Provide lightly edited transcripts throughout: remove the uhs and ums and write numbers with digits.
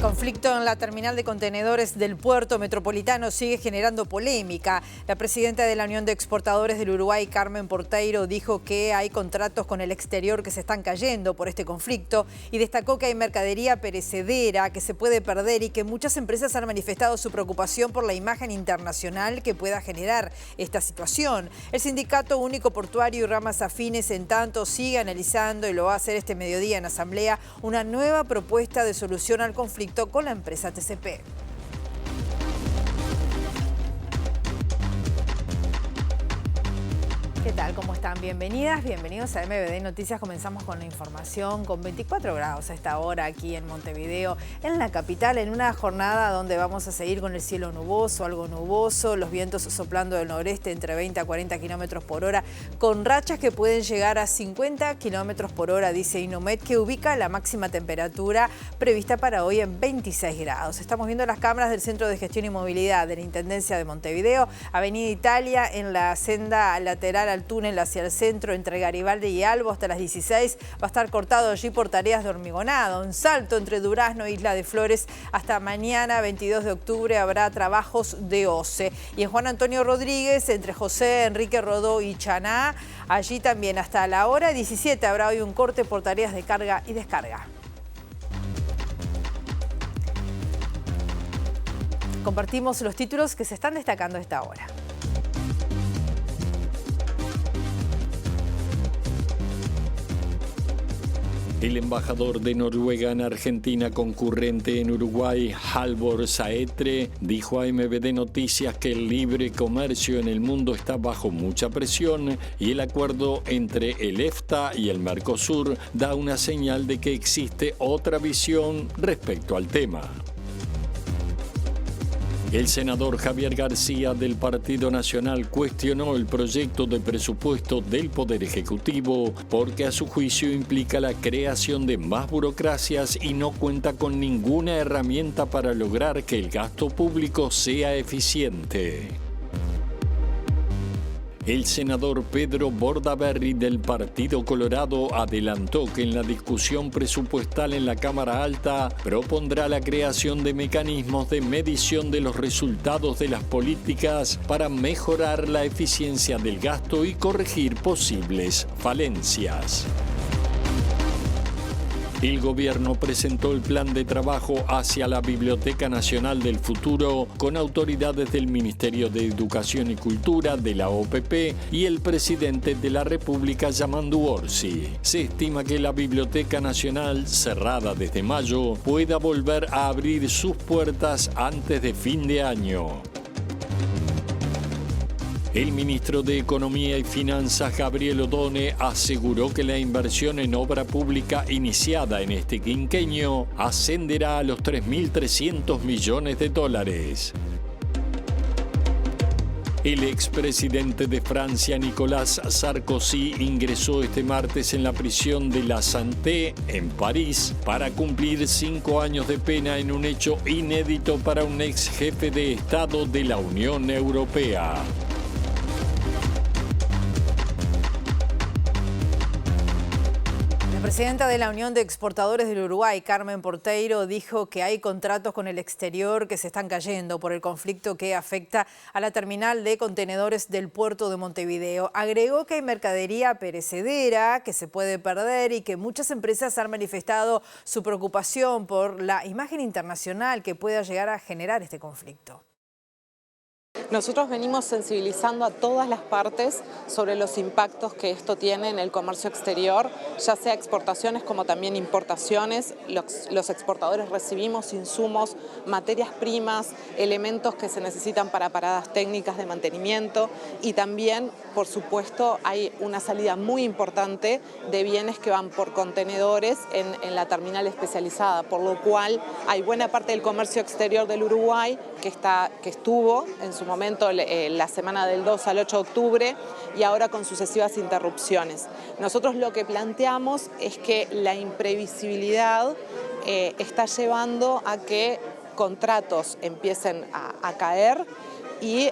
Conflicto en la terminal de contenedores del puerto metropolitano sigue generando polémica. La presidenta de la Unión de Exportadores del Uruguay, Carmen Porteiro, dijo que hay contratos con el exterior que se están cayendo por este conflicto y destacó que hay mercadería perecedera que se puede perder y que muchas empresas han manifestado su preocupación por la imagen internacional que pueda generar esta situación. El Sindicato Único Portuario y ramas afines, en tanto, sigue analizando, y lo va a hacer este mediodía en asamblea, una nueva propuesta de solución al conflicto con la empresa TCP. ¿Qué tal? ¿Cómo están? Bienvenidas, bienvenidos a MBD Noticias. Comenzamos con la información con 24 grados a esta hora aquí en Montevideo, en la capital, en una jornada donde vamos a seguir con el cielo nuboso, algo nuboso, los vientos soplando del noreste entre 20 a 40 kilómetros por hora, con rachas que pueden llegar a 50 kilómetros por hora, dice Inomet, que ubica la máxima temperatura prevista para hoy en 26 grados. Estamos viendo las cámaras del Centro de Gestión y Movilidad de la Intendencia de Montevideo, Avenida Italia, en la senda lateral al túnel hacia el centro entre Garibaldi y Albo hasta las 16 va a estar cortado allí por tareas de hormigonado. En Salto entre Durazno e Isla de Flores hasta mañana 22 de octubre habrá trabajos de OCE. Y en Juan Antonio Rodríguez entre José Enrique Rodó y Chaná, allí también hasta la hora 17 habrá hoy un corte por tareas de carga y descarga. Compartimos los títulos que se están destacando a esta hora. El embajador de Noruega en Argentina concurrente en Uruguay, Halvor Sætre, dijo a MBD Noticias que el libre comercio en el mundo está bajo mucha presión y el acuerdo entre el EFTA y el Mercosur da una señal de que existe otra visión respecto al tema. El senador Javier García del Partido Nacional cuestionó el proyecto de presupuesto del Poder Ejecutivo porque a su juicio implica la creación de más burocracias y no cuenta con ninguna herramienta para lograr que el gasto público sea eficiente. El senador Pedro Bordaberry del Partido Colorado adelantó que en la discusión presupuestal en la Cámara Alta propondrá la creación de mecanismos de medición de los resultados de las políticas para mejorar la eficiencia del gasto y corregir posibles falencias. El gobierno presentó el plan de trabajo hacia la Biblioteca Nacional del Futuro con autoridades del Ministerio de Educación y Cultura, de la OPP y el presidente de la República, Yamandu Orsi. Se estima que la Biblioteca Nacional, cerrada desde mayo, pueda volver a abrir sus puertas antes de fin de año. El ministro de Economía y Finanzas, Gabriel Odone, aseguró que la inversión en obra pública iniciada en este quinquenio ascenderá a los 3.300 millones de dólares. El expresidente de Francia, Nicolas Sarkozy, ingresó este martes en la prisión de la Santé, en París, para cumplir 5 años de pena en un hecho inédito para un ex jefe de Estado de la Unión Europea. La presidenta de la Unión de Exportadores del Uruguay, Carmen Porteiro, dijo que hay contratos con el exterior que se están cayendo por el conflicto que afecta a la terminal de contenedores del puerto de Montevideo. Agregó que hay mercadería perecedera que se puede perder y que muchas empresas han manifestado su preocupación por la imagen internacional que pueda llegar a generar este conflicto. Nosotros venimos sensibilizando a todas las partes sobre los impactos que esto tiene en el comercio exterior, ya sea exportaciones como también importaciones. Los exportadores recibimos insumos, materias primas, elementos que se necesitan para paradas técnicas de mantenimiento y también, por supuesto, hay una salida muy importante de bienes que van por contenedores en la terminal especializada, por lo cual hay buena parte del comercio exterior del Uruguay que estuvo en su momento la semana del 2 al 8 de octubre y ahora con sucesivas interrupciones. Nosotros lo que planteamos es que la imprevisibilidad está llevando a que contratos empiecen a caer y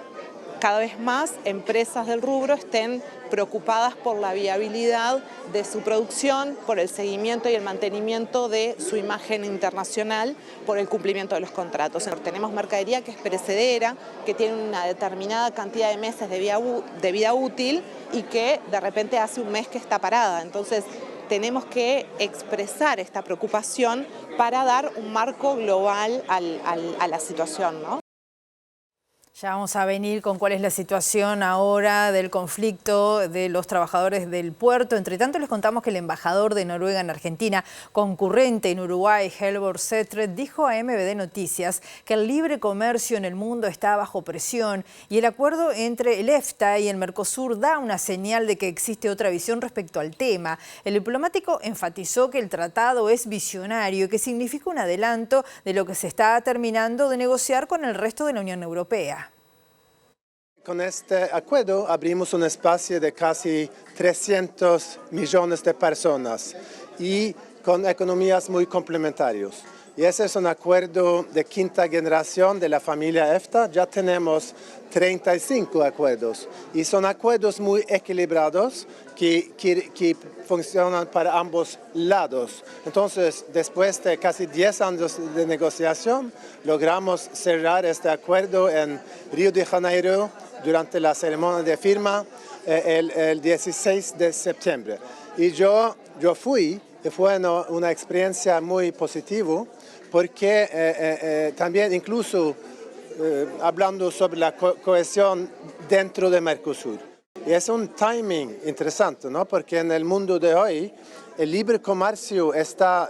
cada vez más empresas del rubro estén preocupadas por la viabilidad de su producción, por el seguimiento y el mantenimiento de su imagen internacional, por el cumplimiento de los contratos. Tenemos mercadería que es perecedera, que tiene una determinada cantidad de meses de vida útil y que de repente hace un mes que está parada. Entonces tenemos que expresar esta preocupación para dar un marco global a la situación, ¿no? Ya vamos a venir con cuál es la situación ahora del conflicto de los trabajadores del puerto. Entre tanto, les contamos que el embajador de Noruega en Argentina, concurrente en Uruguay, Helborg Setret, dijo a MVD Noticias que el libre comercio en el mundo está bajo presión y el acuerdo entre el EFTA y el Mercosur da una señal de que existe otra visión respecto al tema. El diplomático enfatizó que el tratado es visionario y que significa un adelanto de lo que se está terminando de negociar con el resto de la Unión Europea. Con este acuerdo abrimos un espacio de casi 300 millones de personas y con economías muy complementarias. Y ese es un acuerdo de quinta generación de la familia EFTA. Ya tenemos 35 acuerdos y son acuerdos muy equilibrados que funcionan para ambos lados. Entonces, después de casi 10 años de negociación, logramos cerrar este acuerdo en Río de Janeiro durante la ceremonia de firma el 16 de septiembre. Y yo fui, y fue una experiencia muy positiva, porque también incluso hablando sobre la cohesión dentro de Mercosur. Y es un timing interesante, ¿no? Porque en el mundo de hoy el libre comercio está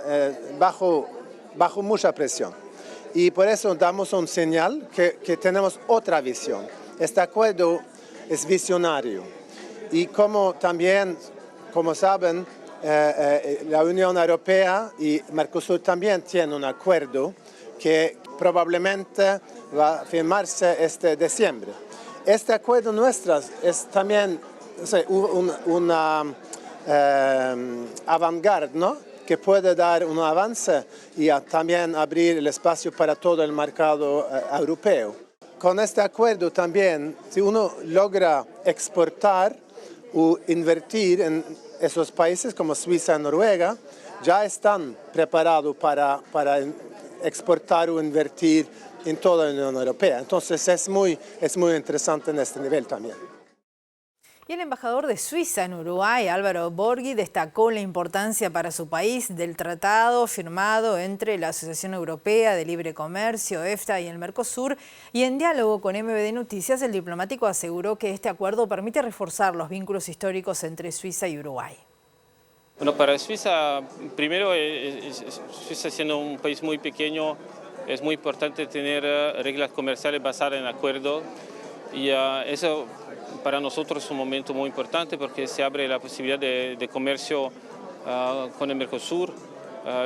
bajo mucha presión. Y por eso damos un señal que tenemos otra visión. Este acuerdo es visionario. Y como saben, la Unión Europea y Mercosur también tienen un acuerdo que probablemente va a firmarse este diciembre. Este acuerdo nuestro es también una avant-garde, ¿no? Que puede dar un avance y también abrir el espacio para todo el mercado europeo. Con este acuerdo también, si uno logra exportar o invertir en esos países como Suiza y Noruega, ya están preparados para exportar o invertir en toda la Unión Europea. Entonces es muy interesante en este nivel también. Y el embajador de Suiza en Uruguay, Álvaro Borghi, destacó la importancia para su país del tratado firmado entre la Asociación Europea de Libre Comercio, EFTA, y el Mercosur. Y en diálogo con MVD Noticias, el diplomático aseguró que este acuerdo permite reforzar los vínculos históricos entre Suiza y Uruguay. Bueno, para Suiza, primero, Suiza siendo un país muy pequeño, es muy importante tener reglas comerciales basadas en acuerdo y eso para nosotros es un momento muy importante porque se abre la posibilidad de comercio con el Mercosur,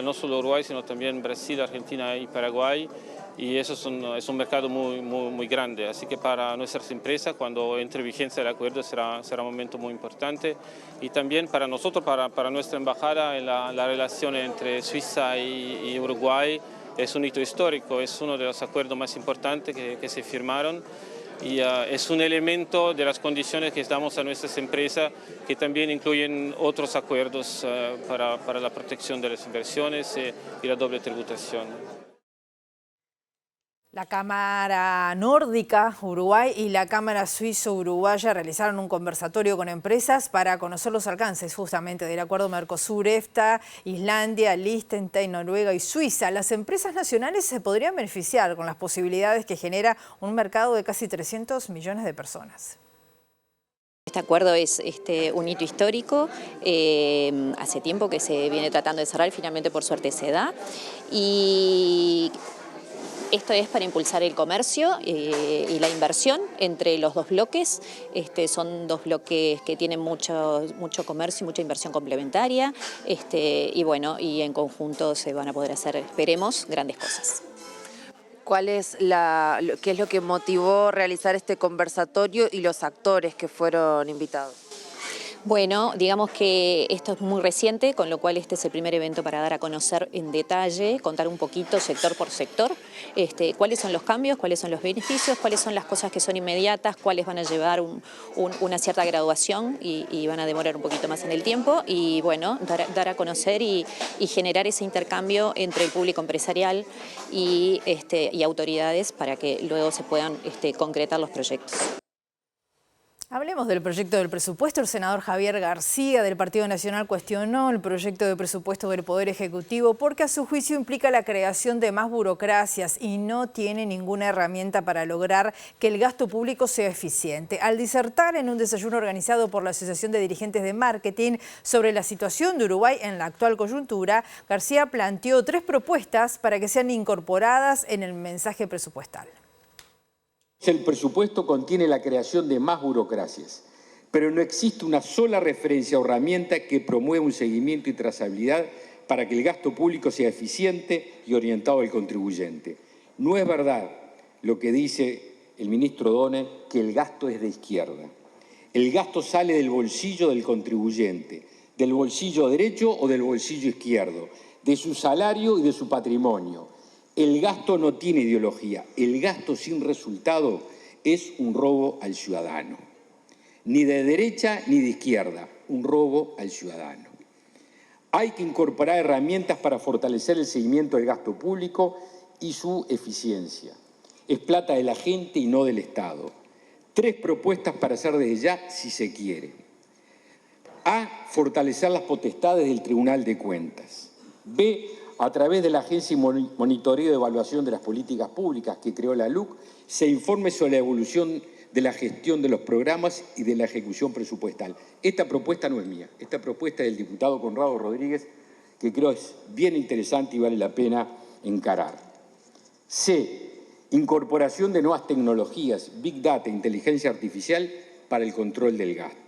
no solo Uruguay, sino también Brasil, Argentina y Paraguay. Y eso es un mercado muy grande, así que para nuestras empresas cuando entre vigencia el acuerdo será un momento muy importante y también para nosotros, para nuestra embajada, la relación entre Suiza y Uruguay es un hito histórico, es uno de los acuerdos más importantes que se firmaron y es un elemento de las condiciones que damos a nuestras empresas que también incluyen otros acuerdos para la protección de las inversiones y la doble tributación. La Cámara Nórdica Uruguay y la Cámara Suizo-Uruguaya realizaron un conversatorio con empresas para conocer los alcances justamente del acuerdo Mercosur-EFTA, Islandia, Liechtenstein, Noruega y Suiza. Las empresas nacionales se podrían beneficiar con las posibilidades que genera un mercado de casi 300 millones de personas. Este acuerdo es un hito histórico, hace tiempo que se viene tratando de cerrar, finalmente por suerte se da. Y esto es para impulsar el comercio y la inversión entre los dos bloques. Son dos bloques que tienen mucho comercio y mucha inversión complementaria. Y bueno, y en conjunto se van a poder hacer, esperemos, grandes cosas. ¿Qué es lo que motivó realizar este conversatorio y los actores que fueron invitados? Bueno, digamos que esto es muy reciente, con lo cual este es el primer evento para dar a conocer en detalle, contar un poquito sector por sector, cuáles son los cambios, cuáles son los beneficios, cuáles son las cosas que son inmediatas, cuáles van a llevar una cierta graduación y van a demorar un poquito más en el tiempo, y bueno, dar a conocer y generar ese intercambio entre el público empresarial y autoridades para que luego se puedan concretar los proyectos. Hablemos del proyecto del presupuesto. El senador Javier García del Partido Nacional cuestionó el proyecto de presupuesto del Poder Ejecutivo porque a su juicio implica la creación de más burocracias y no tiene ninguna herramienta para lograr que el gasto público sea eficiente. Al disertar en un desayuno organizado por la Asociación de Dirigentes de Marketing sobre la situación de Uruguay en la actual coyuntura, García planteó 3 propuestas para que sean incorporadas en el mensaje presupuestal. El presupuesto contiene la creación de más burocracias, pero no existe una sola referencia o herramienta que promueva un seguimiento y trazabilidad para que el gasto público sea eficiente y orientado al contribuyente. No es verdad lo que dice el ministro Donne, que el gasto es de izquierda. El gasto sale del bolsillo del contribuyente, del bolsillo derecho o del bolsillo izquierdo, de su salario y de su patrimonio. El gasto no tiene ideología. El gasto sin resultado es un robo al ciudadano. Ni de derecha ni de izquierda, un robo al ciudadano. Hay que incorporar herramientas para fortalecer el seguimiento del gasto público y su eficiencia. Es plata de la gente y no del Estado. 3 propuestas para hacer desde ya si se quiere. A, fortalecer las potestades del Tribunal de Cuentas. B, a través de la Agencia de Monitoreo y Evaluación de las Políticas Públicas que creó la LUC, se informe sobre la evolución de la gestión de los programas y de la ejecución presupuestal. Esta propuesta no es mía, esta propuesta es del diputado Conrado Rodríguez, que creo es bien interesante y vale la pena encarar. C, incorporación de nuevas tecnologías, Big Data, inteligencia artificial para el control del gasto.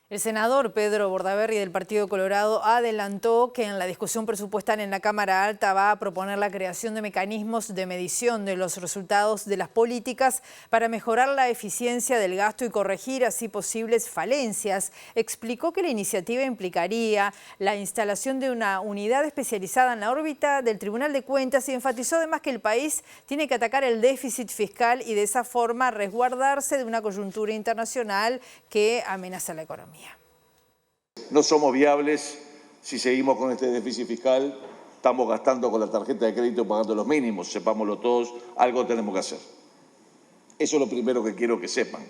El senador Pedro Bordaberry del Partido Colorado adelantó que en la discusión presupuestal en la Cámara Alta va a proponer la creación de mecanismos de medición de los resultados de las políticas para mejorar la eficiencia del gasto y corregir así posibles falencias. Explicó que la iniciativa implicaría la instalación de una unidad especializada en la órbita del Tribunal de Cuentas y enfatizó además que el país tiene que atacar el déficit fiscal y de esa forma resguardarse de una coyuntura internacional que amenaza la economía. No somos viables si seguimos con este déficit fiscal, estamos gastando con la tarjeta de crédito pagando los mínimos, sepámoslo todos, algo tenemos que hacer. Eso es lo primero que quiero que sepan.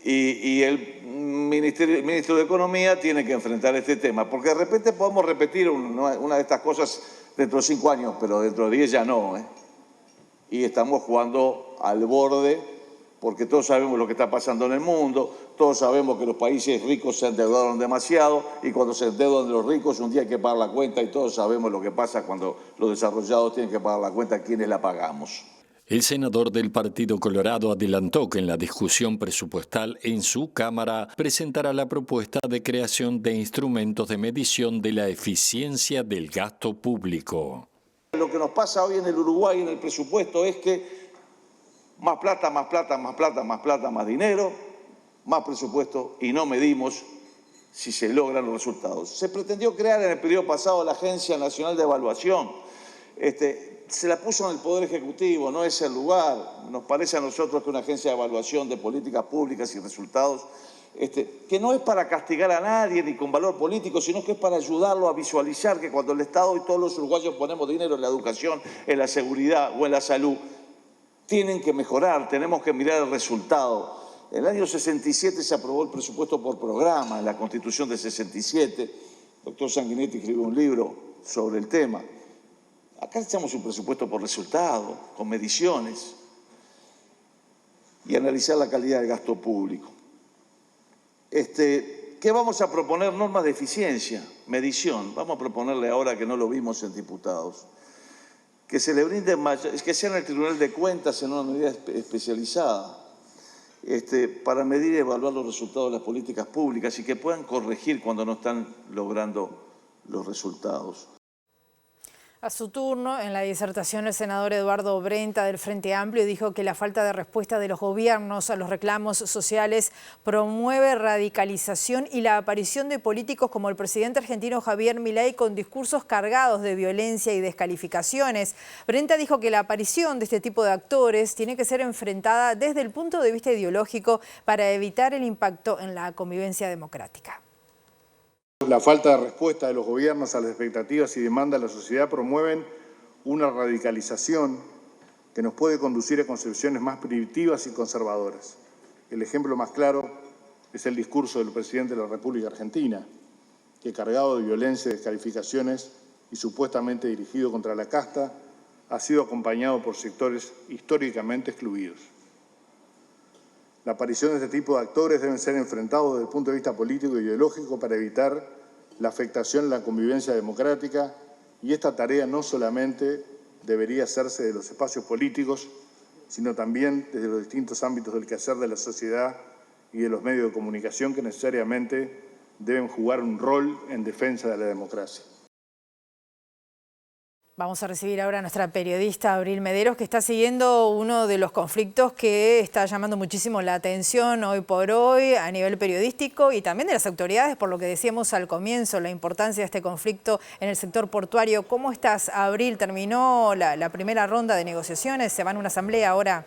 Y el ministro de Economía tiene que enfrentar este tema, porque de repente podemos repetir una de estas cosas dentro de 5 años, pero dentro de 10 ya no. Y estamos jugando al borde, porque todos sabemos lo que está pasando en el mundo, todos sabemos que los países ricos se endeudaron demasiado y cuando se endeudan de los ricos un día hay que pagar la cuenta y todos sabemos lo que pasa cuando los desarrollados tienen que pagar la cuenta, ¿quiénes la pagamos? El senador del Partido Colorado adelantó que en la discusión presupuestal en su Cámara presentará la propuesta de creación de instrumentos de medición de la eficiencia del gasto público. Lo que nos pasa hoy en el Uruguay en el presupuesto es que más plata, más plata, más plata, más plata, más dinero, más presupuesto y no medimos si se logran los resultados. Se pretendió crear en el periodo pasado la Agencia Nacional de Evaluación. Se la puso en el Poder Ejecutivo, no es el lugar. Nos parece a nosotros que una agencia de evaluación de políticas públicas y resultados, que no es para castigar a nadie ni con valor político, sino que es para ayudarlo a visualizar que cuando el Estado y todos los uruguayos ponemos dinero en la educación, en la seguridad o en la salud, tienen que mejorar, tenemos que mirar el resultado. En el año 67 se aprobó el presupuesto por programa, en la Constitución del 67. El doctor Sanguinetti escribió un libro sobre el tema. Acá echamos un presupuesto por resultado, con mediciones, y analizar la calidad del gasto público. ¿Qué vamos a proponer? Normas de eficiencia, medición. Vamos a proponerle ahora que no lo vimos en diputados. Que se le brinde que sea en el Tribunal de Cuentas en una unidad especializada para medir y evaluar los resultados de las políticas públicas y que puedan corregir cuando no están logrando los resultados. A su turno, en la disertación, el senador Eduardo Brenta del Frente Amplio dijo que la falta de respuesta de los gobiernos a los reclamos sociales promueve radicalización y la aparición de políticos como el presidente argentino Javier Milei con discursos cargados de violencia y descalificaciones. Brenta dijo que la aparición de este tipo de actores tiene que ser enfrentada desde el punto de vista ideológico para evitar el impacto en la convivencia democrática. La falta de respuesta de los gobiernos a las expectativas y demandas de la sociedad promueven una radicalización que nos puede conducir a concepciones más primitivas y conservadoras. El ejemplo más claro es el discurso del presidente de la República Argentina, que cargado de violencia y descalificaciones y supuestamente dirigido contra la casta, ha sido acompañado por sectores históricamente excluidos. La aparición de este tipo de actores deben ser enfrentados desde el punto de vista político e ideológico para evitar la afectación en la convivencia democrática, y esta tarea no solamente debería hacerse de los espacios políticos, sino también desde los distintos ámbitos del quehacer de la sociedad y de los medios de comunicación que necesariamente deben jugar un rol en defensa de la democracia. Vamos a recibir ahora a nuestra periodista Abril Mederos, que está siguiendo uno de los conflictos que está llamando muchísimo la atención hoy por hoy a nivel periodístico y también de las autoridades, por lo que decíamos al comienzo, la importancia de este conflicto en el sector portuario. ¿Cómo estás, Abril? ¿Terminó la primera ronda de negociaciones? ¿Se van a una asamblea ahora?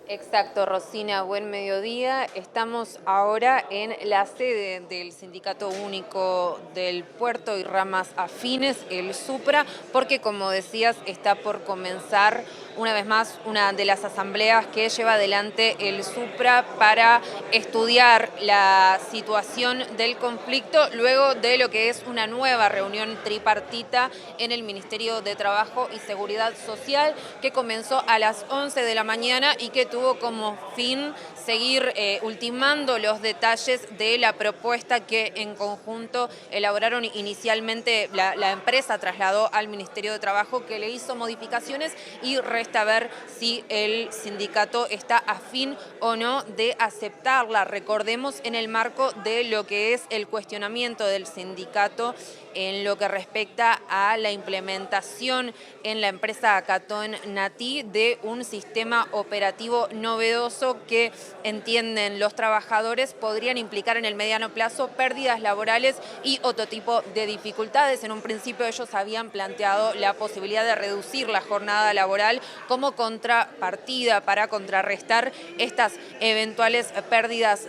Exacto, Rosina, buen mediodía. Estamos ahora en la sede del Sindicato Único del Puerto y Ramas Afines, el SUPRA, porque como decías, está por comenzar una vez más una de las asambleas que lleva adelante el SUPRA para estudiar la situación del conflicto luego de lo que es una nueva reunión tripartita en el Ministerio de Trabajo y Seguridad Social que comenzó a las 11 de la mañana y que tuvo como fin seguir ultimando los detalles de la propuesta que en conjunto elaboraron inicialmente. La empresa trasladó al Ministerio de Trabajo, que le hizo modificaciones y resta ver si el sindicato está afín o no de aceptarla. Recordemos, en el marco de lo que es el cuestionamiento del sindicato en lo que respecta a la implementación en la empresa Catón Natí de un sistema operativo novedoso que entienden los trabajadores podrían implicar en el mediano plazo pérdidas laborales y otro tipo de dificultades. En un principio ellos habían planteado la posibilidad de reducir la jornada laboral como contrapartida para contrarrestar estas eventuales pérdidas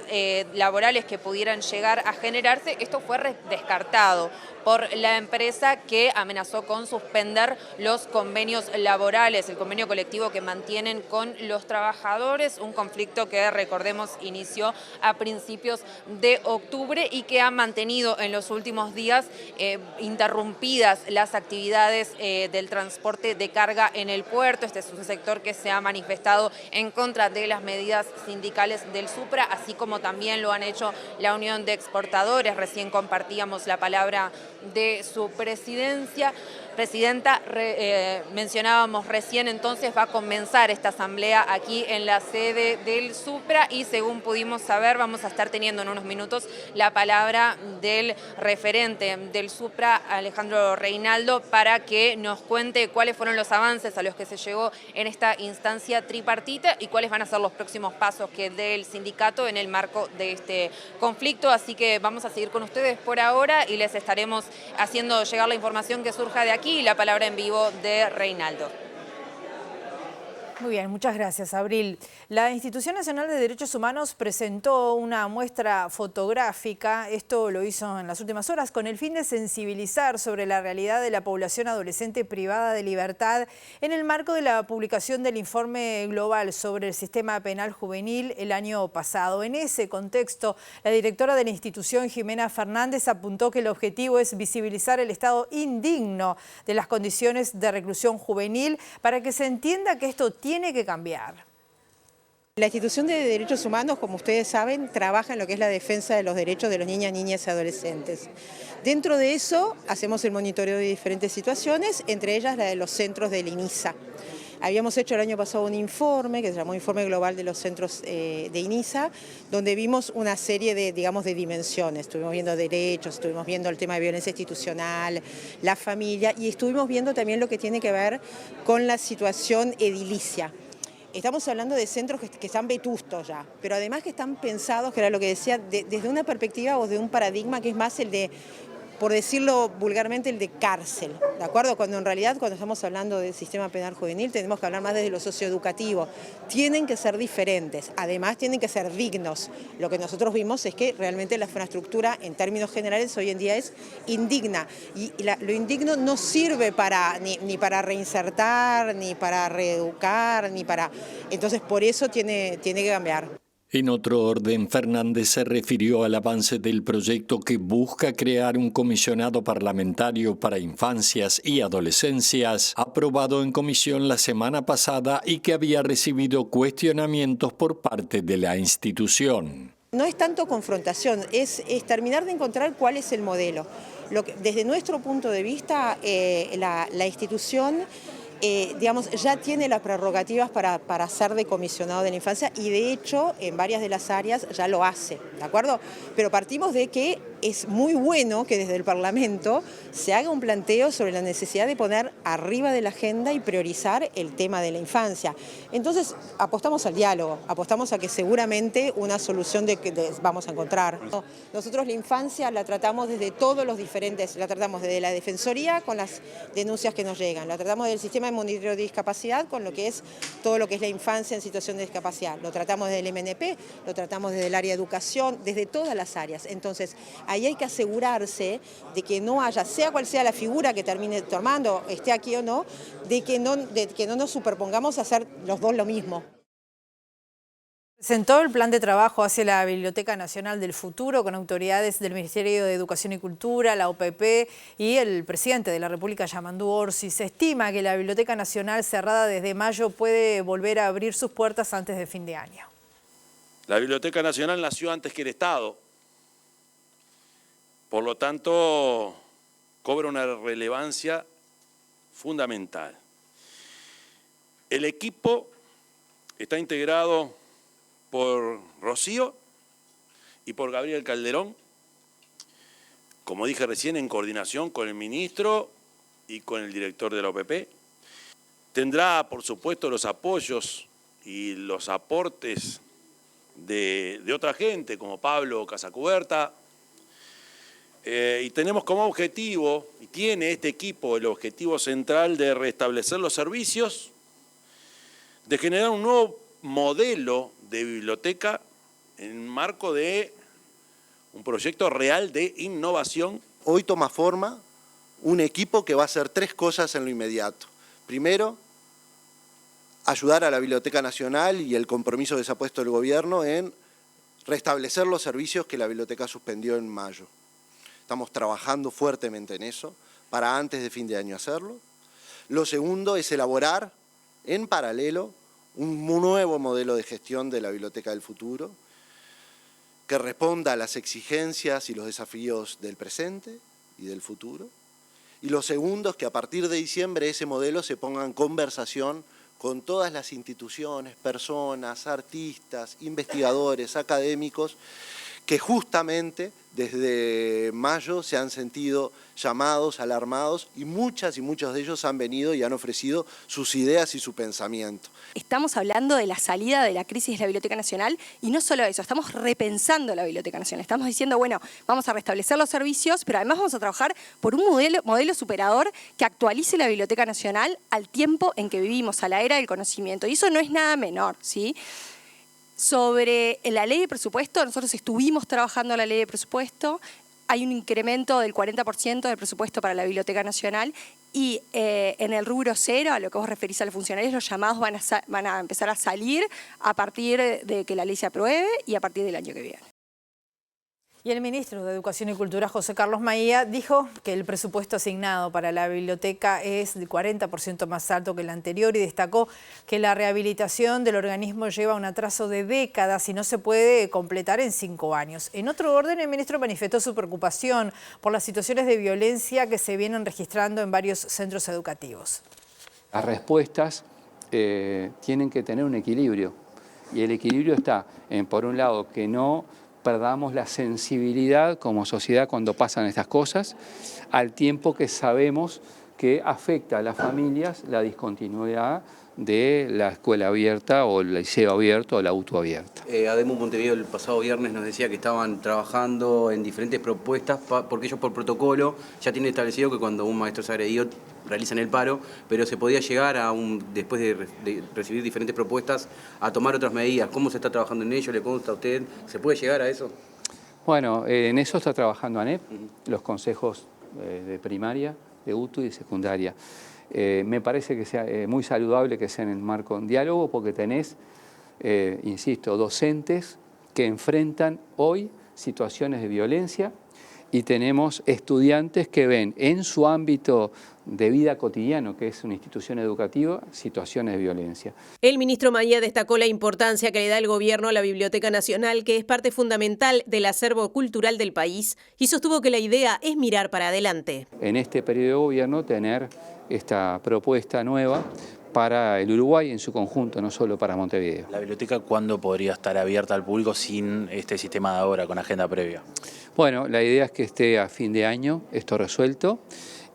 laborales que pudieran llegar a generarse. Esto fue descartado por la empresa, que amenazó con suspender los convenios laborales, el convenio colectivo que mantienen con los trabajadores, un conflicto que, recordemos, inició a principios de octubre y que ha mantenido en los últimos días interrumpidas las actividades del transporte de carga en el puerto. Este es un sector que se ha manifestado en contra de las medidas sindicales del SUPRA, así como también lo han hecho la Unión de Exportadores. Recién compartíamos la palabra de su presidenta. Mencionábamos recién, entonces va a comenzar esta asamblea aquí en la sede del SUPRA y según pudimos saber vamos a estar teniendo en unos minutos la palabra del referente del SUPRA, Alejandro Reinaldo, para que nos cuente cuáles fueron los avances a los que se llegó en esta instancia tripartita y cuáles van a ser los próximos pasos que dé el sindicato en el marco de este conflicto. Así que vamos a seguir con ustedes por ahora y les estaremos haciendo llegar la información que surja de aquí. La palabra en vivo de Reinaldo. Muy bien, muchas gracias, Abril. La Institución Nacional de Derechos Humanos presentó una muestra fotográfica, esto lo hizo en las últimas horas, con el fin de sensibilizar sobre la realidad de la población adolescente privada de libertad en el marco de la publicación del informe global sobre el sistema penal juvenil el año pasado. En ese contexto, la directora de la institución, Jimena Fernández, apuntó que el objetivo es visibilizar el estado indigno de las condiciones de reclusión juvenil para que se entienda que esto tiene que cambiar. La Institución de Derechos Humanos, como ustedes saben, trabaja en lo que es la defensa de los derechos de los niñas, niñas y adolescentes. Dentro de eso hacemos el monitoreo de diferentes situaciones, entre ellas la de los centros del INISA. Habíamos hecho el año pasado un informe que se llamó Informe Global de los Centros de INISA, donde vimos una serie de, digamos, de dimensiones. Estuvimos viendo derechos, estuvimos viendo el tema de violencia institucional, la familia, y estuvimos viendo también lo que tiene que ver con la situación edilicia. Estamos hablando de centros que están vetustos ya, pero además que están pensados, que era lo que decía, desde una perspectiva o de un paradigma que es más el de, por decirlo vulgarmente, el de cárcel, ¿de acuerdo? Cuando en realidad, cuando estamos hablando del sistema penal juvenil, tenemos que hablar más desde lo socioeducativo. Tienen que ser diferentes, además tienen que ser dignos. Lo que nosotros vimos es que realmente la infraestructura, en términos generales, hoy en día es indigna. Y lo indigno no sirve ni para reinsertar, ni para reeducar, ni para... Entonces, por eso tiene que cambiar. En otro orden, Fernández se refirió al avance del proyecto que busca crear un comisionado parlamentario para infancias y adolescencias, aprobado en comisión la semana pasada y que había recibido cuestionamientos por parte de la institución. No es tanto confrontación, es terminar de encontrar cuál es el modelo. Desde nuestro punto de vista, la institución... digamos, ya tiene las prerrogativas para ser de comisionado de la infancia y de hecho en varias de las áreas ya lo hace, ¿de acuerdo? Pero partimos de que es muy bueno que desde el Parlamento se haga un planteo sobre la necesidad de poner arriba de la agenda y priorizar el tema de la infancia. Entonces apostamos al diálogo, apostamos a que seguramente una solución vamos a encontrar. Nosotros la infancia la tratamos desde todos los diferentes, la tratamos desde la Defensoría con las denuncias que nos llegan, la tratamos del sistema de monitoreo de discapacidad con lo que es todo lo que es la infancia en situación de discapacidad. Lo tratamos desde el MNP, lo tratamos desde el área de educación, desde todas las áreas. Entonces, ahí hay que asegurarse de que no haya, sea cual sea la figura que termine tomando, esté aquí o no, de que no nos superpongamos a hacer los dos lo mismo. Presentó el plan de trabajo hacia la Biblioteca Nacional del Futuro con autoridades del Ministerio de Educación y Cultura, la OPP y el presidente de la República, Yamandú Orsi. Se estima que la Biblioteca Nacional, cerrada desde mayo, puede volver a abrir sus puertas antes de fin de año. La Biblioteca Nacional nació antes que el Estado, por lo tanto cobra una relevancia fundamental. El equipo está integrado por Rocío y por Gabriel Calderón, como dije recién, en coordinación con el ministro y con el director de la OPP. Tendrá, por supuesto, los apoyos y los aportes de otra gente, como Pablo Casacuberta, y tenemos como objetivo, y tiene este equipo el objetivo central de restablecer los servicios, de generar un nuevo modelo de biblioteca en marco de un proyecto real de innovación. Hoy toma forma un equipo que va a hacer tres cosas en lo inmediato. Primero, ayudar a la Biblioteca Nacional y el compromiso que se ha puesto el gobierno en restablecer los servicios que la biblioteca suspendió en mayo. Estamos trabajando fuertemente en eso para antes de fin de año hacerlo. Lo segundo es elaborar en paralelo un nuevo modelo de gestión de la Biblioteca del Futuro que responda a las exigencias y los desafíos del presente y del futuro. Y lo segundo es que a partir de diciembre ese modelo se ponga en conversación con todas las instituciones, personas, artistas, investigadores, académicos, que justamente desde mayo se han sentido llamados, alarmados, y muchos de ellos han venido y han ofrecido sus ideas y su pensamiento. Estamos hablando de la salida de la crisis de la Biblioteca Nacional y no solo eso, estamos repensando la Biblioteca Nacional. Estamos diciendo, bueno, vamos a restablecer los servicios, pero además vamos a trabajar por un modelo superador que actualice la Biblioteca Nacional al tiempo en que vivimos, a la era del conocimiento. Y eso no es nada menor, ¿sí? Sobre la ley de presupuesto, nosotros estuvimos trabajando la ley de presupuesto, hay un incremento del 40% del presupuesto para la Biblioteca Nacional y en el rubro cero, a lo que vos referís a los funcionarios, los llamados van a empezar a salir a partir de que la ley se apruebe y a partir del año que viene. Y el ministro de Educación y Cultura, José Carlos Maía, dijo que el presupuesto asignado para la biblioteca es del 40% más alto que el anterior y destacó que la rehabilitación del organismo lleva un atraso de décadas y no se puede completar en 5 años. En otro orden, el ministro manifestó su preocupación por las situaciones de violencia que se vienen registrando en varios centros educativos. Las respuestas tienen que tener un equilibrio. Y el equilibrio está en, por un lado, que no perdamos la sensibilidad como sociedad cuando pasan estas cosas, al tiempo que sabemos que afecta a las familias la discontinuidad de la escuela abierta o el liceo abierto o la UTU abierta. ADEMU Montevideo el pasado viernes nos decía que estaban trabajando en diferentes propuestas porque ellos por protocolo ya tienen establecido que cuando un maestro es agredido realizan el paro, pero se podía llegar a después de recibir diferentes propuestas a tomar otras medidas. ¿Cómo se está trabajando en ello? ¿Le consta a usted? ¿Se puede llegar a eso? Bueno, en eso está trabajando ANEP, los consejos de primaria, de UTU y de secundaria. Me parece que sea muy saludable que sea en el marco de un diálogo porque tenés, insisto, docentes que enfrentan hoy situaciones de violencia y tenemos estudiantes que ven en su ámbito de vida cotidiano, que es una institución educativa, situaciones de violencia. El ministro Maía destacó la importancia que le da el gobierno a la Biblioteca Nacional, que es parte fundamental del acervo cultural del país, y sostuvo que la idea es mirar para adelante. En este periodo de gobierno tener esta propuesta nueva para el Uruguay en su conjunto, no solo para Montevideo. ¿La biblioteca cuándo podría estar abierta al público sin este sistema de ahora, con agenda previa? Bueno, la idea es que esté a fin de año esto resuelto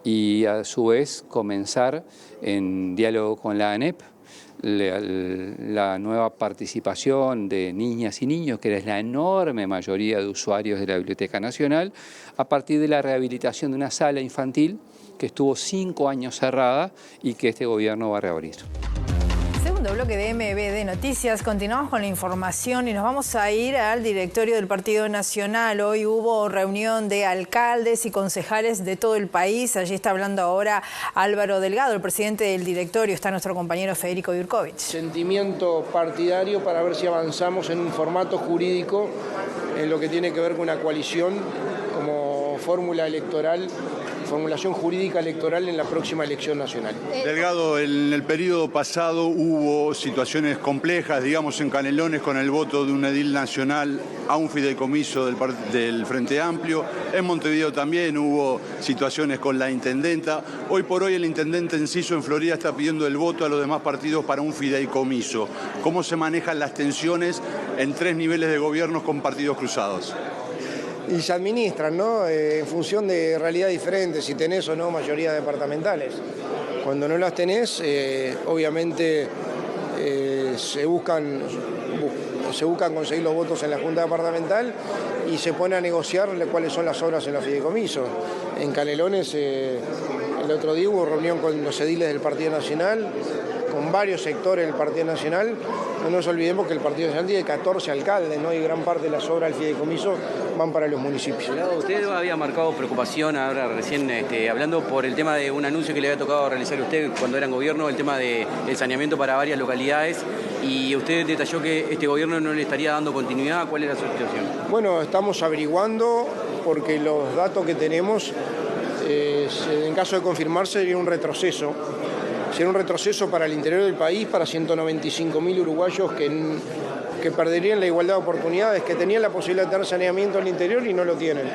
y a su vez comenzar en diálogo con la ANEP, la nueva participación de niñas y niños, que es la enorme mayoría de usuarios de la Biblioteca Nacional, a partir de la rehabilitación de una sala infantil que estuvo 5 años cerrada y que este gobierno va a reabrir. Segundo bloque de MBD Noticias, continuamos con la información y nos vamos a ir al directorio del Partido Nacional. Hoy hubo reunión de alcaldes y concejales de todo el país. Allí está hablando ahora Álvaro Delgado, el presidente del directorio. Está nuestro compañero Federico Jurkovic. Sentimiento partidario para ver si avanzamos en un formato jurídico en lo que tiene que ver con una coalición como fórmula electoral, formulación jurídica electoral en la próxima elección nacional. Delgado, en el periodo pasado hubo situaciones complejas, digamos en Canelones, con el voto de un edil nacional a un fideicomiso del Frente Amplio. En Montevideo también hubo situaciones con la intendenta. Hoy por hoy el intendente Enciso en Florida está pidiendo el voto a los demás partidos para un fideicomiso. ¿Cómo se manejan las tensiones en 3 niveles de gobiernos con partidos cruzados? Y se administran, ¿no? En función de realidades diferentes, si tenés o no mayorías departamentales. Cuando no las tenés, obviamente se buscan conseguir los votos en la Junta Departamental y se pone a negociar cuáles son las obras en los fideicomisos. En Canelones, el otro día hubo reunión con los ediles del Partido Nacional, con varios sectores del Partido Nacional. No nos olvidemos que el Partido Nacional tiene 14 alcaldes, ¿no? Y gran parte de las obras del fideicomiso van para los municipios. Usted había marcado preocupación, ahora recién hablando por el tema de un anuncio que le había tocado realizar a usted cuando era en gobierno, el tema del saneamiento para varias localidades, y usted detalló que este gobierno no le estaría dando continuidad. ¿Cuál era su situación? Bueno, estamos averiguando porque los datos que tenemos, en caso de confirmarse, sería un retroceso. Sería un retroceso para el interior del país, para 195.000 uruguayos que perderían la igualdad de oportunidades, que tenían la posibilidad de tener saneamiento en el interior y no lo tienen.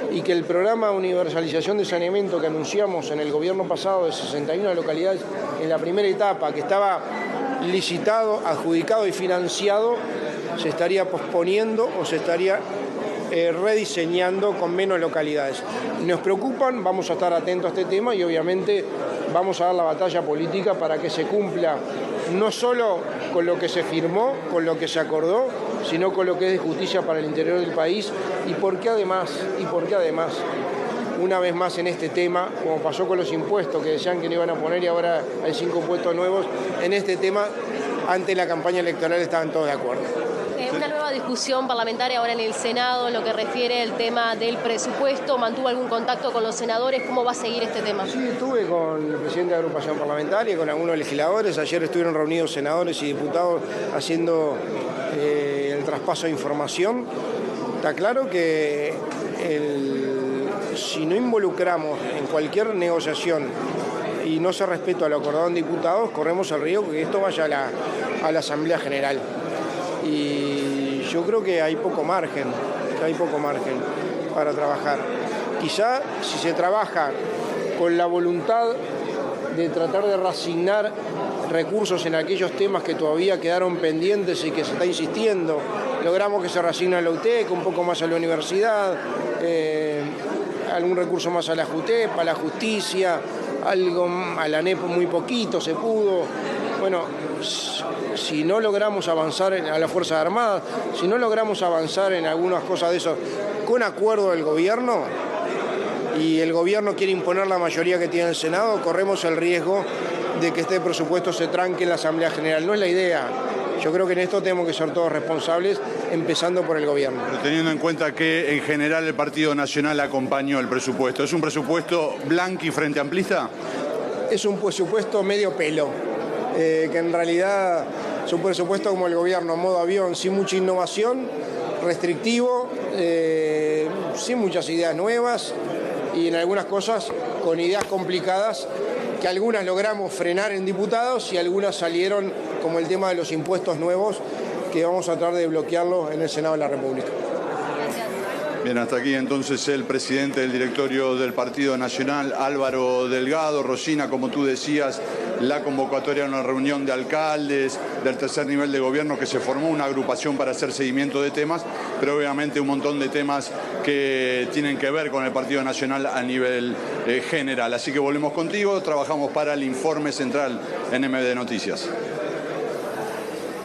Y que el programa de universalización de saneamiento que anunciamos en el gobierno pasado de 61 localidades en la primera etapa, que estaba licitado, adjudicado y financiado, se estaría posponiendo o se estaría rediseñando con menos localidades. Nos preocupan, vamos a estar atentos a este tema y obviamente vamos a dar la batalla política para que se cumpla no solo con lo que se firmó, con lo que se acordó, sino con lo que es de justicia para el interior del país y porque además, una vez más en este tema, como pasó con los impuestos que decían que no iban a poner y ahora hay 5 impuestos nuevos, en este tema, ante la campaña electoral estaban todos de acuerdo. Una nueva discusión parlamentaria ahora en el Senado en lo que refiere al tema del presupuesto. ¿Mantuvo algún contacto con los senadores? ¿Cómo va a seguir este tema? Sí, estuve con el presidente de la agrupación parlamentaria, con algunos legisladores. Ayer estuvieron reunidos senadores y diputados haciendo el traspaso de información. Está claro que si no involucramos en cualquier negociación y no se respeta lo acordado en diputados, corremos el riesgo que esto vaya a la Asamblea General. Y yo creo que hay poco margen para trabajar. Quizá si se trabaja con la voluntad de tratar de reasignar recursos en aquellos temas que todavía quedaron pendientes y que se está insistiendo. Logramos que se reasigne a la UTEC, un poco más a la universidad, algún recurso más a la JUTEP, a la justicia, algo a la ANEP muy poquito se pudo. Bueno, si no logramos avanzar a las Fuerzas Armadas, si no logramos avanzar en algunas cosas de eso con acuerdo del gobierno, y el gobierno quiere imponer la mayoría que tiene el Senado, corremos el riesgo de que este presupuesto se tranque en la Asamblea General. No es la idea. Yo creo que en esto tenemos que ser todos responsables, empezando por el gobierno. Pero teniendo en cuenta que en general el Partido Nacional acompañó el presupuesto, ¿es un presupuesto blanqui frente amplista? Es un presupuesto medio pelo, que en realidad es un presupuesto como el gobierno, modo avión, sin mucha innovación, restrictivo, sin muchas ideas nuevas y en algunas cosas con ideas complicadas que algunas logramos frenar en diputados y algunas salieron, como el tema de los impuestos nuevos, que vamos a tratar de bloquearlos en el Senado de la República. Bien, hasta aquí entonces el presidente del directorio del Partido Nacional, Álvaro Delgado. Rosina, como tú decías, la convocatoria a una reunión de alcaldes del tercer nivel de gobierno, que se formó una agrupación para hacer seguimiento de temas, pero obviamente un montón de temas que tienen que ver con el Partido Nacional a nivel general. Así que volvemos contigo, trabajamos para el informe central en MBD Noticias.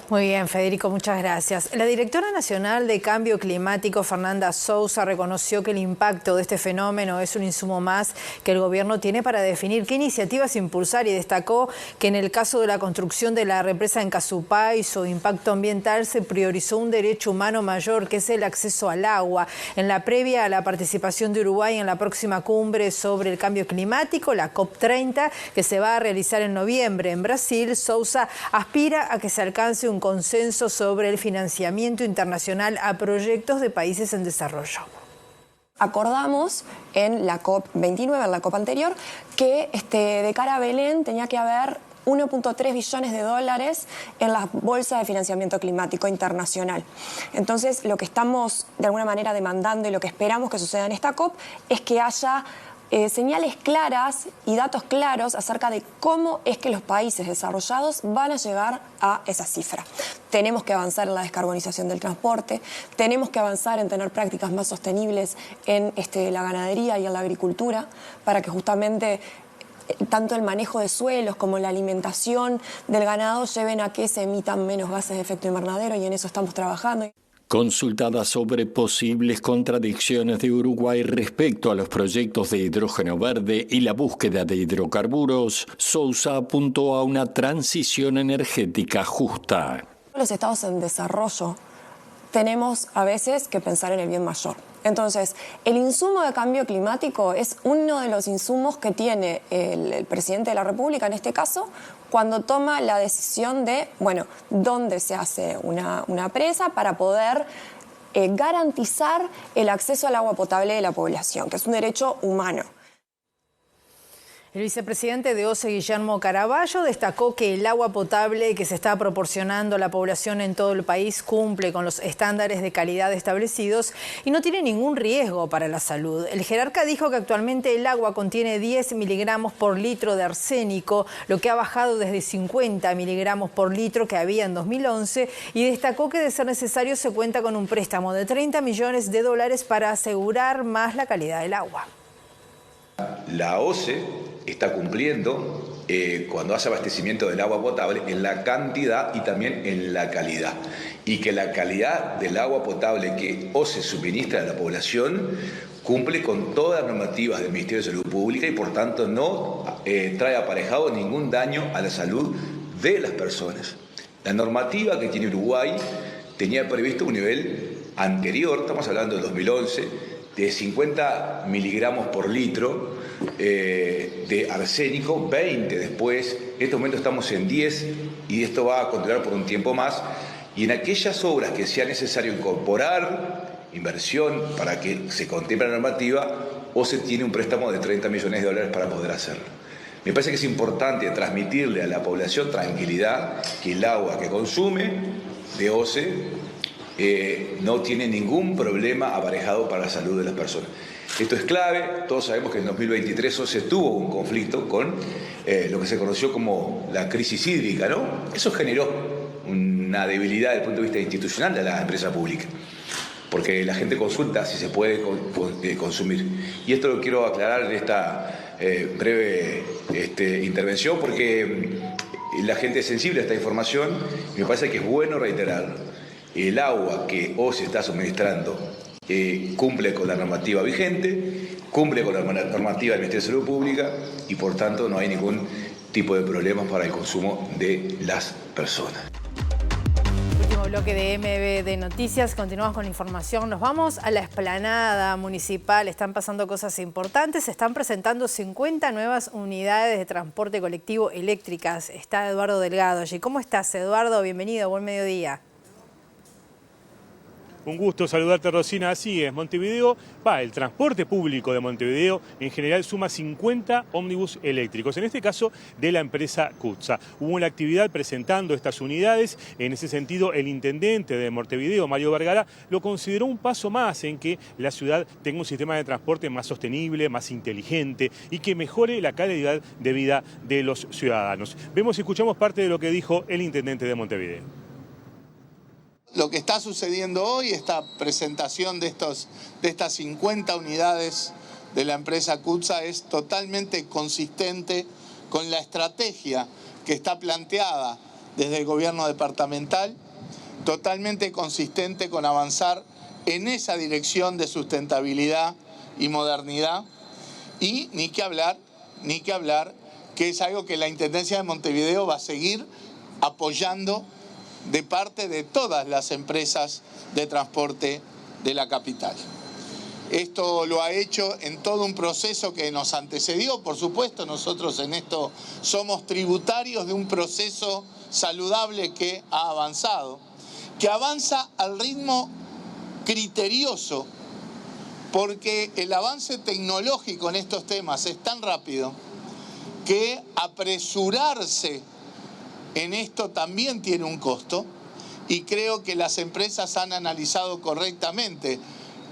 Muy bien, Federico, muchas gracias. La directora nacional de Cambio Climático, Fernanda Sousa, reconoció que el impacto de este fenómeno es un insumo más que el gobierno tiene para definir qué iniciativas impulsar y destacó que en el caso de la construcción de la represa en Casupá y su impacto ambiental se priorizó un derecho humano mayor, que es el acceso al agua. En la previa a la participación de Uruguay en la próxima cumbre sobre el cambio climático, la COP30, que se va a realizar en noviembre en Brasil, Sousa aspira a que se alcance un consenso sobre el financiamiento internacional a proyectos de países en desarrollo. Acordamos en la COP29, en la COP anterior, que de cara a Belén tenía que haber 1.3 billones de dólares en la bolsa de financiamiento climático internacional. Entonces, lo que estamos de alguna manera demandando y lo que esperamos que suceda en esta COP es que haya señales claras y datos claros acerca de cómo es que los países desarrollados van a llegar a esa cifra. Tenemos que avanzar en la descarbonización del transporte, tenemos que avanzar en tener prácticas más sostenibles en la ganadería y en la agricultura, para que justamente tanto el manejo de suelos como la alimentación del ganado lleven a que se emitan menos gases de efecto invernadero, y en eso estamos trabajando. Consultada sobre posibles contradicciones de Uruguay respecto a los proyectos de hidrógeno verde y la búsqueda de hidrocarburos, Sousa apuntó a una transición energética justa. Los estados en desarrollo tenemos a veces que pensar en el bien mayor. Entonces, el insumo de cambio climático es uno de los insumos que tiene el presidente de la República, en este caso, cuando toma la decisión de, dónde se hace una presa para poder garantizar el acceso al agua potable de la población, que es un derecho humano. El vicepresidente de OCE, Guillermo Caraballo, destacó que el agua potable que se está proporcionando a la población en todo el país cumple con los estándares de calidad establecidos y no tiene ningún riesgo para la salud. El jerarca dijo que actualmente el agua contiene 10 miligramos por litro de arsénico, lo que ha bajado desde 50 miligramos por litro que había en 2011, y destacó que de ser necesario se cuenta con un préstamo de 30 millones de dólares para asegurar más la calidad del agua. La OCE está cumpliendo cuando hace abastecimiento del agua potable en la cantidad y también en la calidad. Y que la calidad del agua potable que OCE suministra a la población cumple con todas las normativas del Ministerio de Salud Pública y por tanto no trae aparejado ningún daño a la salud de las personas. La normativa que tiene Uruguay tenía previsto un nivel anterior, estamos hablando del 2011, de 50 miligramos por litro de arsénico, 20 después, en este momento estamos en 10 y esto va a continuar por un tiempo más. Y en aquellas obras que sea necesario incorporar inversión para que se contemple la normativa, OCE tiene un préstamo de 30 millones de dólares para poder hacerlo. Me parece que es importante transmitirle a la población tranquilidad, que el agua que consume de OCE no tiene ningún problema aparejado para la salud de las personas. Esto es clave. Todos sabemos que en 2023 OCE tuvo un conflicto con lo que se conoció como la crisis hídrica, ¿no? Eso generó una debilidad desde el punto de vista institucional de la empresa pública, porque la gente consulta si se puede consumir. Y esto lo quiero aclarar en esta breve intervención, porque la gente es sensible a esta información y me parece que es bueno reiterarlo. El agua que OCE está suministrando cumple con la normativa vigente, cumple con la normativa del Ministerio de Salud Pública y por tanto no hay ningún tipo de problemas para el consumo de las personas. Último bloque de MBD Noticias, continuamos con la información. Nos vamos a la explanada municipal, están pasando cosas importantes, se están presentando 50 nuevas unidades de transporte colectivo eléctricas. Está Eduardo Delgado allí. ¿Cómo estás, Eduardo? Bienvenido, buen mediodía. Un gusto saludarte, Rosina. Así es, Montevideo, el transporte público de Montevideo en general suma 50 ómnibus eléctricos, en este caso de la empresa CUTSA. Hubo una actividad presentando estas unidades. En ese sentido, el intendente de Montevideo, Mario Vergara, lo consideró un paso más en que la ciudad tenga un sistema de transporte más sostenible, más inteligente y que mejore la calidad de vida de los ciudadanos. Vemos y escuchamos parte de lo que dijo el intendente de Montevideo. Lo que está sucediendo hoy, esta presentación de estas 50 unidades de la empresa CUTSA, es totalmente consistente con la estrategia que está planteada desde el gobierno departamental, totalmente consistente con avanzar en esa dirección de sustentabilidad y modernidad, y ni que hablar que es algo que la Intendencia de Montevideo va a seguir apoyando de parte de todas las empresas de transporte de la capital. Esto lo ha hecho en todo un proceso que nos antecedió, por supuesto, nosotros en esto somos tributarios de un proceso saludable que ha avanzado, que avanza al ritmo criterioso, porque el avance tecnológico en estos temas es tan rápido que apresurarse en esto también tiene un costo, y creo que las empresas han analizado correctamente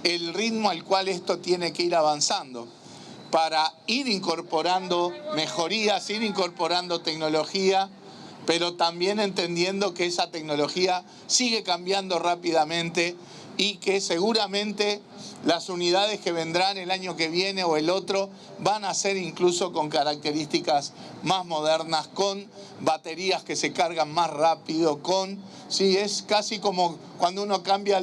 el ritmo al cual esto tiene que ir avanzando para ir incorporando mejorías, ir incorporando tecnología, pero también entendiendo que esa tecnología sigue cambiando rápidamente y que seguramente las unidades que vendrán el año que viene o el otro van a ser incluso con características más modernas, con baterías que se cargan más rápido, sí, es casi como cuando uno cambia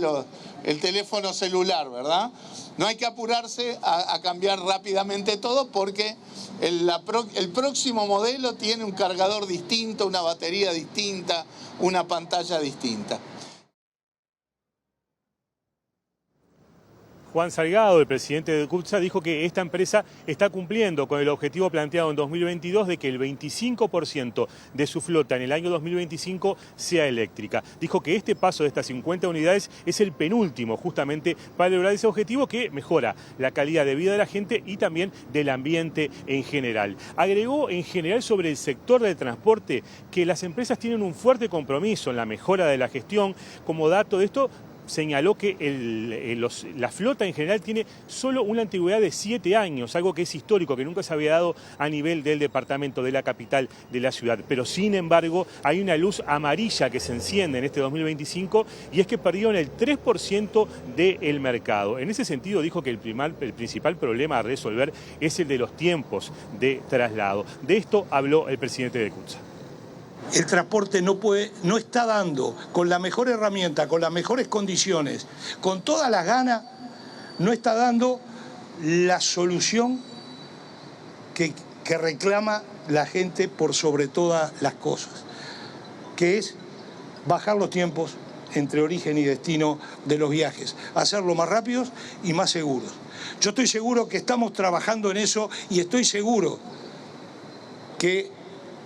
el teléfono celular, ¿verdad? No hay que apurarse a cambiar rápidamente todo, porque el próximo modelo tiene un cargador distinto, una batería distinta, una pantalla distinta. Juan Salgado, el presidente de CUTSA, dijo que esta empresa está cumpliendo con el objetivo planteado en 2022 de que el 25% de su flota en el año 2025 sea eléctrica. Dijo que este paso de estas 50 unidades es el penúltimo justamente para lograr ese objetivo que mejora la calidad de vida de la gente y también del ambiente en general. Agregó en general sobre el sector del transporte que las empresas tienen un fuerte compromiso en la mejora de la gestión. Como dato de esto, señaló que la flota en general tiene solo una antigüedad de 7 años, algo que es histórico, que nunca se había dado a nivel del departamento, de la capital de la ciudad. Pero sin embargo hay una luz amarilla que se enciende en este 2025 y es que perdieron el 3% del mercado. En ese sentido dijo que el principal problema a resolver es el de los tiempos de traslado. De esto habló el presidente de CUTSA. El transporte no está dando con la mejor herramienta, con las mejores condiciones, con todas las ganas, no está dando la solución que reclama la gente por sobre todas las cosas, que es bajar los tiempos entre origen y destino de los viajes, hacerlo más rápidos y más seguros. Yo estoy seguro que estamos trabajando en eso y estoy seguro que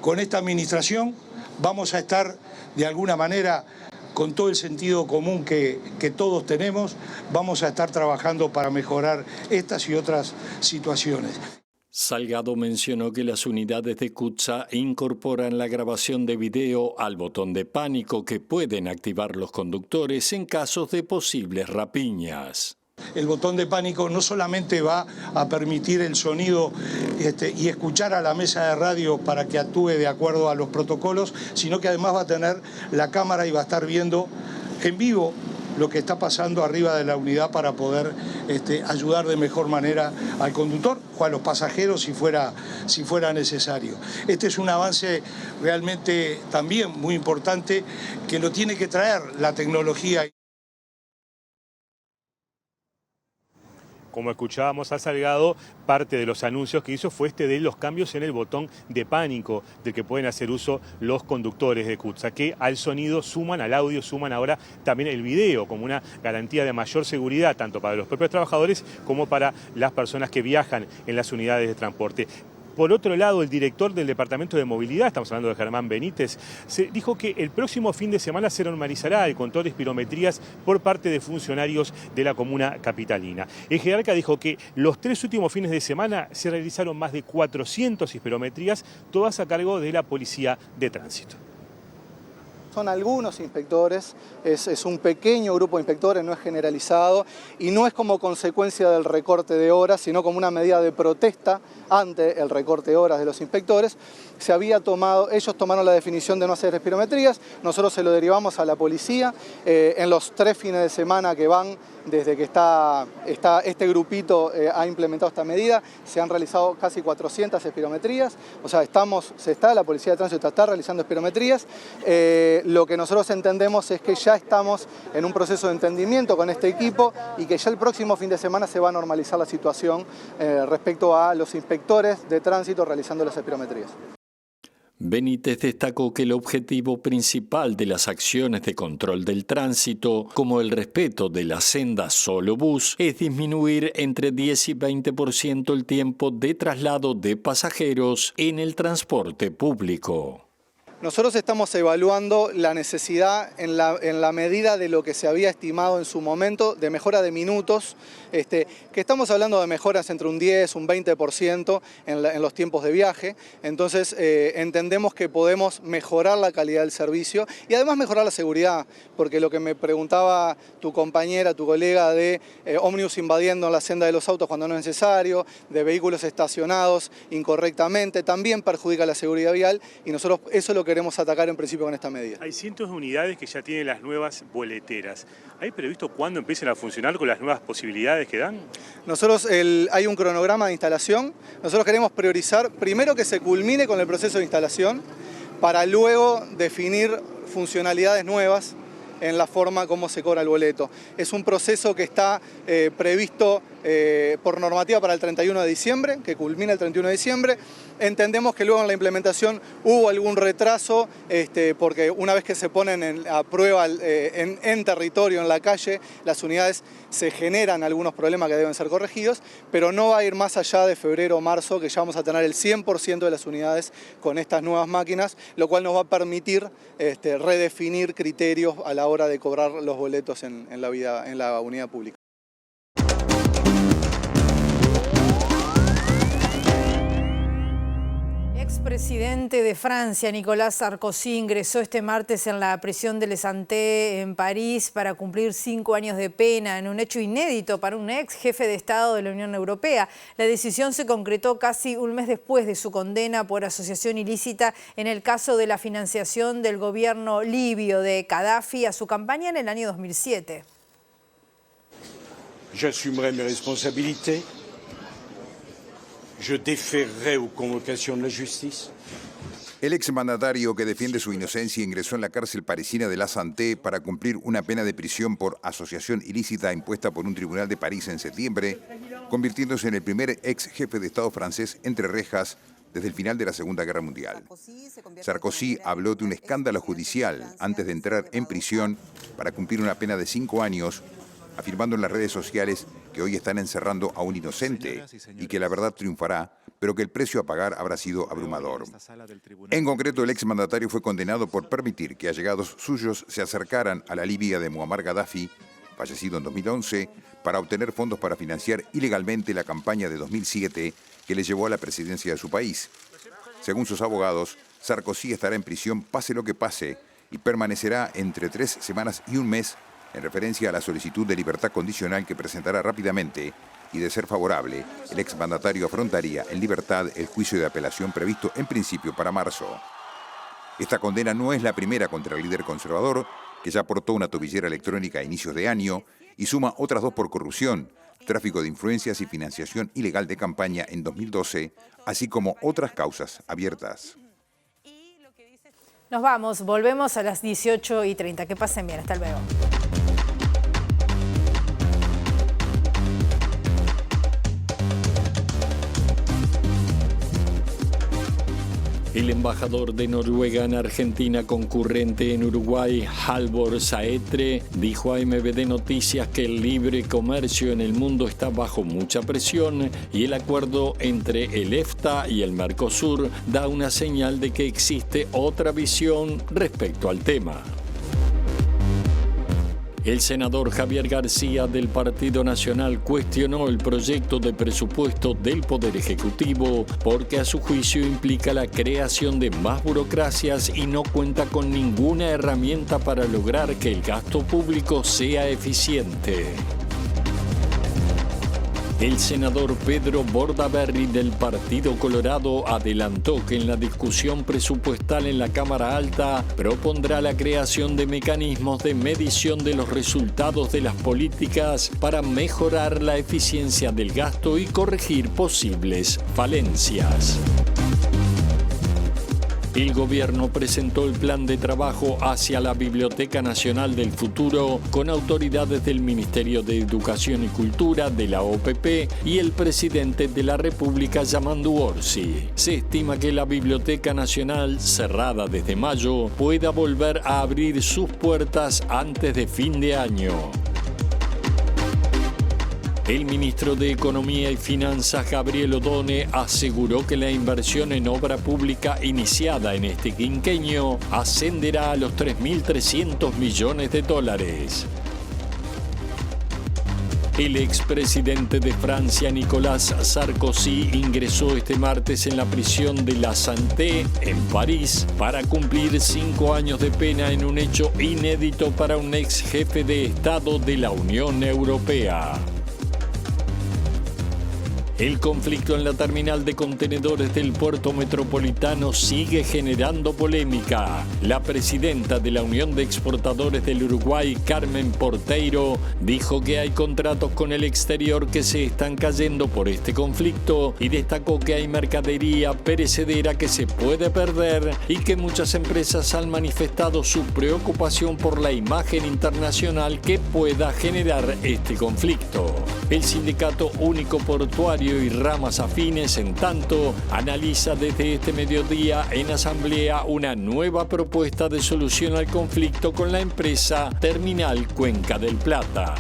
con esta administración vamos a estar de alguna manera, con todo el sentido común que todos tenemos, vamos a estar trabajando para mejorar estas y otras situaciones. Salgado mencionó que las unidades de Kutza incorporan la grabación de video al botón de pánico que pueden activar los conductores en casos de posibles rapiñas. El botón de pánico no solamente va a permitir el sonido y escuchar a la mesa de radio para que actúe de acuerdo a los protocolos, sino que además va a tener la cámara y va a estar viendo en vivo lo que está pasando arriba de la unidad para poder ayudar de mejor manera al conductor o a los pasajeros si fuera necesario. Este es un avance realmente también muy importante que lo tiene que traer la tecnología. Como escuchábamos a Salgado, parte de los anuncios que hizo fue de los cambios en el botón de pánico del que pueden hacer uso los conductores de Kutza, que al sonido suman, al audio suman ahora también el video como una garantía de mayor seguridad tanto para los propios trabajadores como para las personas que viajan en las unidades de transporte. Por otro lado, el director del Departamento de Movilidad, estamos hablando de Germán Benítez, dijo que el próximo fin de semana se normalizará el control de espirometrías por parte de funcionarios de la comuna capitalina. El jerarca dijo que los 3 últimos fines de semana se realizaron más de 400 espirometrías, todas a cargo de la Policía de Tránsito. Son algunos inspectores, es un pequeño grupo de inspectores, no es generalizado y no es como consecuencia del recorte de horas, sino como una medida de protesta ante el recorte de horas de los inspectores. Ellos tomaron la definición de no hacer espirometrías, nosotros se lo derivamos a la policía. En los 3 fines de semana que van, desde que este grupito ha implementado esta medida, se han realizado casi 400 espirometrías, o sea, la Policía de Tránsito está realizando espirometrías. Lo que nosotros entendemos es que ya estamos en un proceso de entendimiento con este equipo y que ya el próximo fin de semana se va a normalizar la situación respecto a los inspectores de tránsito realizando las espirometrías. Benítez destacó que el objetivo principal de las acciones de control del tránsito, como el respeto de la senda solo bus, es disminuir entre 10 y 20% el tiempo de traslado de pasajeros en el transporte público. Nosotros estamos evaluando la necesidad en la medida de lo que se había estimado en su momento de mejora de minutos, que estamos hablando de mejoras entre un 10, un 20% en los tiempos de viaje. Entonces entendemos que podemos mejorar la calidad del servicio y además mejorar la seguridad, porque lo que me preguntaba tu compañera, tu colega de ómnibus invadiendo la senda de los autos cuando no es necesario, de vehículos estacionados incorrectamente, también perjudica la seguridad vial y nosotros eso lo queremos atacar en principio con esta medida. Hay cientos de unidades que ya tienen las nuevas boleteras. ¿Hay previsto cuándo empiecen a funcionar con las nuevas posibilidades que dan? Nosotros hay un cronograma de instalación. Nosotros queremos priorizar primero que se culmine con el proceso de instalación para luego definir funcionalidades nuevas en la forma como se cobra el boleto. Es un proceso que está previsto por normativa para el 31 de diciembre, que culmina el 31 de diciembre. Entendemos que luego en la implementación hubo algún retraso, porque una vez que se ponen a prueba en territorio, en la calle, las unidades se generan algunos problemas que deben ser corregidos, pero no va a ir más allá de febrero o marzo, que ya vamos a tener el 100% de las unidades con estas nuevas máquinas, lo cual nos va a permitir redefinir criterios a la hora de cobrar los boletos en la unidad pública. El expresidente de Francia, Nicolas Sarkozy, ingresó este martes en la prisión de Les Santé en París para cumplir 5 años de pena, en un hecho inédito para un ex jefe de Estado de la Unión Europea. La decisión se concretó casi un mes después de su condena por asociación ilícita en el caso de la financiación del gobierno libio de Gaddafi a su campaña en el año 2007. J'assumerai mes responsabilités. Je déférerai aux convocations de la justice. El exmandatario que defiende su inocencia ingresó en la cárcel parisina de La Santé para cumplir una pena de prisión por asociación ilícita impuesta por un tribunal de París en septiembre, convirtiéndose en el primer ex jefe de Estado francés entre rejas desde el final de la Segunda Guerra Mundial. Sarkozy habló de un escándalo judicial antes de entrar en prisión para cumplir una pena de 5 años, afirmando en las redes sociales que hoy están encerrando a un inocente y que la verdad triunfará, pero que el precio a pagar habrá sido abrumador. En concreto, el exmandatario fue condenado por permitir que allegados suyos se acercaran a la Libia de Muammar Gaddafi, fallecido en 2011, para obtener fondos para financiar ilegalmente la campaña de 2007 que le llevó a la presidencia de su país. Según sus abogados, Sarkozy estará en prisión pase lo que pase y permanecerá entre 3 semanas y un mes en referencia a la solicitud de libertad condicional que presentará rápidamente y, de ser favorable, el exmandatario afrontaría en libertad el juicio de apelación previsto en principio para marzo. Esta condena no es la primera contra el líder conservador, que ya aportó una tobillera electrónica a inicios de año y suma otras 2 por corrupción, tráfico de influencias y financiación ilegal de campaña en 2012, así como otras causas abiertas. Nos vamos, volvemos a las 18:30. Que pasen bien, hasta luego. El embajador de Noruega en Argentina concurrente en Uruguay, Halvor Saetre, dijo a MVD Noticias que el libre comercio en el mundo está bajo mucha presión y el acuerdo entre el EFTA y el Mercosur da una señal de que existe otra visión respecto al tema. El senador Javier García del Partido Nacional cuestionó el proyecto de presupuesto del Poder Ejecutivo porque a su juicio implica la creación de más burocracias y no cuenta con ninguna herramienta para lograr que el gasto público sea eficiente. El senador Pedro Bordaberry del Partido Colorado adelantó que en la discusión presupuestal en la Cámara Alta propondrá la creación de mecanismos de medición de los resultados de las políticas para mejorar la eficiencia del gasto y corregir posibles falencias. El gobierno presentó el plan de trabajo hacia la Biblioteca Nacional del Futuro con autoridades del Ministerio de Educación y Cultura, de la OPP y el presidente de la República, Yamandu Orsi. Se estima que la Biblioteca Nacional, cerrada desde mayo, pueda volver a abrir sus puertas antes de fin de año. El ministro de Economía y Finanzas, Gabriel Odone, aseguró que la inversión en obra pública iniciada en este quinquenio ascenderá a los 3.300 millones de dólares. El expresidente de Francia, Nicolas Sarkozy, ingresó este martes en la prisión de la Santé, en París, para cumplir 5 años de pena en un hecho inédito para un ex jefe de Estado de la Unión Europea. El conflicto en la terminal de contenedores del puerto metropolitano sigue generando polémica. La presidenta de la Unión de Exportadores del Uruguay, Carmen Porteiro, dijo que hay contratos con el exterior que se están cayendo por este conflicto y destacó que hay mercadería perecedera que se puede perder y que muchas empresas han manifestado su preocupación por la imagen internacional que pueda generar este conflicto. El Sindicato Único Portuario y ramas afines, en tanto, analiza desde este mediodía en asamblea una nueva propuesta de solución al conflicto con la empresa Terminal Cuenca del Plata.